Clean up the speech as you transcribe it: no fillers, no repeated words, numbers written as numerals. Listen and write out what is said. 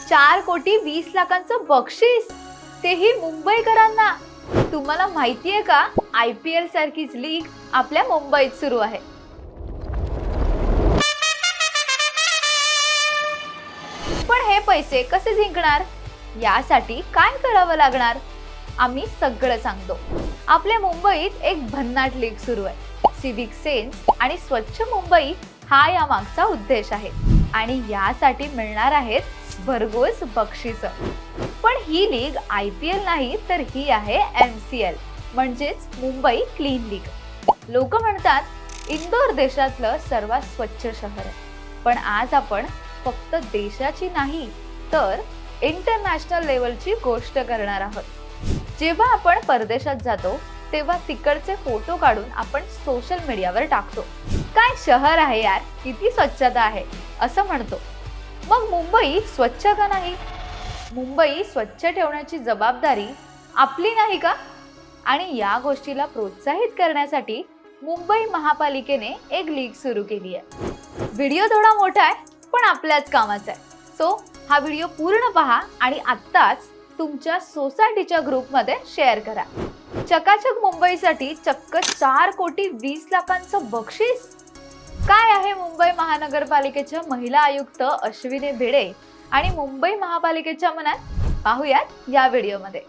4,20,00,000चं बक्षीस, तेही मुंबईकरांना. तुम्हाला माहितीये का, IPL सारखीच लीग आपल्या मुंबईत सुरू आहे. पण हे पैसे कसे जिंकणार? यासाठी काय करावं लागणार? आम्ही सगळं सांगतो. आपल्या मुंबईत एक भन्नाट लीग सुरू आहे. सिविक सेन्स आणि स्वच्छ मुंबई हा या मागचा उद्देश आहे. आणि यासाठी मिळणार आहेत भरघोस बक्षिसं. पण ही लीग IPL नाही, तर ही आहे MCL म्हणजेच मुंबई क्लीन लीग. लोक म्हणतात इंदोर देशातलं सर्वात स्वच्छ शहर आहे. पण आज आपण फक्त देशाची नाही, तर इंटरनॅशनल लेवलची गोष्ट करणार आहोत. जेव्हा आपण परदेशात जातो तेव्हा तिकडचे फोटो काढून आपण सोशल मीडियावर टाकतो. काय शहर आहे यार, किती स्वच्छता आहे असं म्हणतो. मग मुंबई स्वच्छ का नाही? मुंबई स्वच्छ ठेवण्याची जबाबदारी आपली नाही का? आणि या गोष्टीला प्रोत्साहित करण्यासाठी मुंबई महापालिकेने एक लीग सुरू केली आहे. व्हिडिओ थोडा मोठा आहे, पण आपल्याच कामाचा आहे. सो हा व्हिडिओ पूर्ण पहा आणि आत्ताच तुमच्या सोसायटीच्या ग्रुपमध्ये शेअर करा. चकाचक मुंबईसाठी चक्क 4,20,00,000चं बक्षीस. काय आहे मुंबई महानगरपालिकेच्या महिला आयुक्त अश्विनी भिडे आणि मुंबई महापालिकेच्या मनात? पाहूयात या व्हिडिओमध्ये.